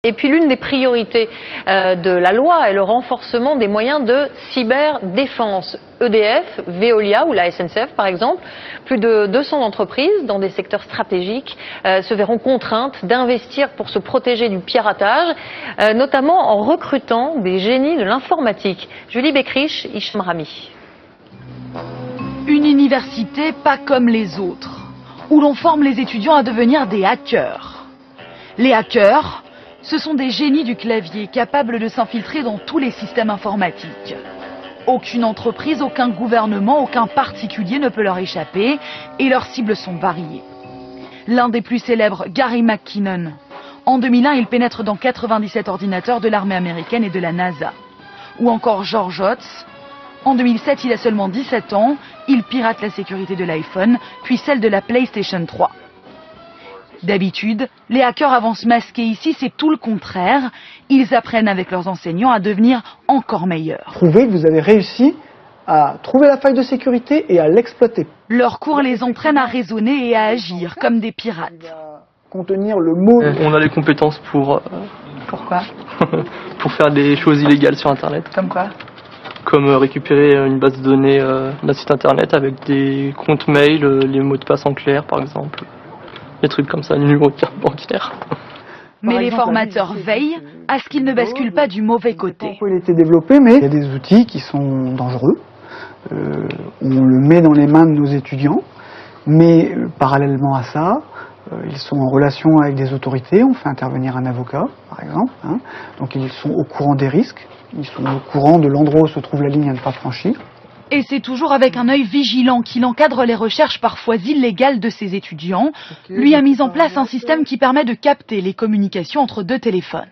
Et puis l'une des priorités de la loi est le renforcement des moyens de cyberdéfense. EDF, Veolia ou la SNCF par exemple, plus de 200 entreprises dans des secteurs stratégiques se verront contraintes d'investir pour se protéger du piratage, notamment en recrutant des génies de l'informatique. Julie Beckrich, Hicham Rami. Une université pas comme les autres, où l'on forme les étudiants à devenir des hackers. Les hackers, ce sont des génies du clavier capables de s'infiltrer dans tous les systèmes informatiques. Aucune entreprise, aucun gouvernement, aucun particulier ne peut leur échapper et leurs cibles sont variées. L'un des plus célèbres, Gary McKinnon. En 2001, il pénètre dans 97 ordinateurs de l'armée américaine et de la NASA. Ou encore George Hotz. En 2007, il a seulement 17 ans, il pirate la sécurité de l'iPhone, puis celle de la PlayStation 3. D'habitude, les hackers avancent masqués. Ici, c'est tout le contraire. Ils apprennent avec leurs enseignants à devenir encore meilleurs. Prouvez que vous avez réussi à trouver la faille de sécurité et à l'exploiter. Leurs cours les entraînent à raisonner et à agir comme des pirates. Contenir le mot. On a les compétences pour... Pourquoi? Pour faire des choses illégales sur Internet. Comme quoi? Comme récupérer une base de données d'un site Internet avec des comptes mail, les mots de passe en clair par exemple. Des trucs comme ça, le numéro de carte bancaire. Mais les formateurs veillent à ce qu'ils ne basculent pas du mauvais côté. Pourquoi il a été développé, mais il y a des outils qui sont dangereux. On le met dans les mains de nos étudiants, mais parallèlement à ça, ils sont en relation avec des autorités. On fait intervenir un avocat, par exemple. Donc ils sont au courant des risques, ils sont au courant de l'endroit où se trouve la ligne à ne pas franchir. Et c'est toujours avec un œil vigilant qu'il encadre les recherches parfois illégales de ses étudiants. Lui a mis en place un système qui permet de capter les communications entre deux téléphones.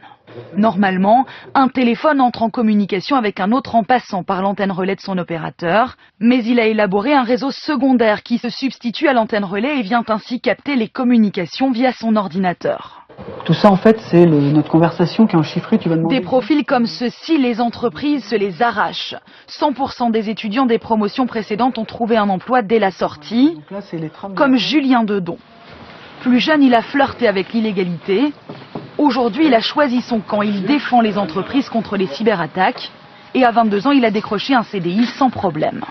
Normalement, un téléphone entre en communication avec un autre en passant par l'antenne relais de son opérateur. Mais il a élaboré un réseau secondaire qui se substitue à l'antenne relais et vient ainsi capter les communications via son ordinateur. Tout ça, en fait, c'est notre conversation qui est enchiffrée. Tu vas demander... Des profils comme ceux-ci, les entreprises se les arrachent. 100% des étudiants des promotions précédentes ont trouvé un emploi dès la sortie, Donc là, c'est les trames comme Julien Dedon. Plus jeune, il a flirté avec l'illégalité. Aujourd'hui, il a choisi son camp. Il défend les entreprises contre les cyberattaques. Et à 22 ans, il a décroché un CDI sans problème.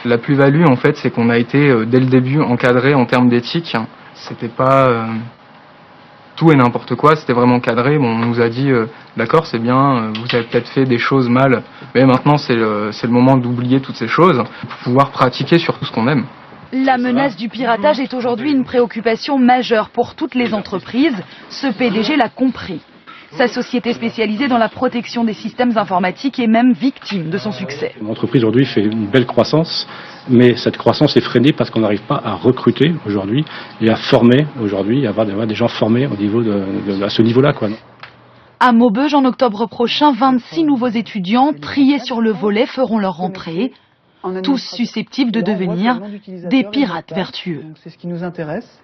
La plus-value, en fait, c'est qu'on a été, dès le début, encadré en termes d'éthique. C'était pas... tout et n'importe quoi, c'était vraiment cadré. Bon, on nous a dit, d'accord, c'est bien, vous avez peut-être fait des choses mal, mais maintenant c'est le moment d'oublier toutes ces choses, pour pouvoir pratiquer sur tout ce qu'on aime. La menace du piratage est aujourd'hui une préoccupation majeure pour toutes les entreprises. Ce PDG l'a compris. Sa société spécialisée dans la protection des systèmes informatiques est même victime de son succès. L'entreprise aujourd'hui fait une belle croissance, mais cette croissance est freinée parce qu'on n'arrive pas à recruter aujourd'hui et à former aujourd'hui, à avoir des gens formés au niveau à ce niveau-là, quoi. À Maubeuge, en octobre prochain, 26 nouveaux étudiants triés sur le volet feront leur rentrée, tous susceptibles de devenir des pirates vertueux. C'est ce qui nous intéresse.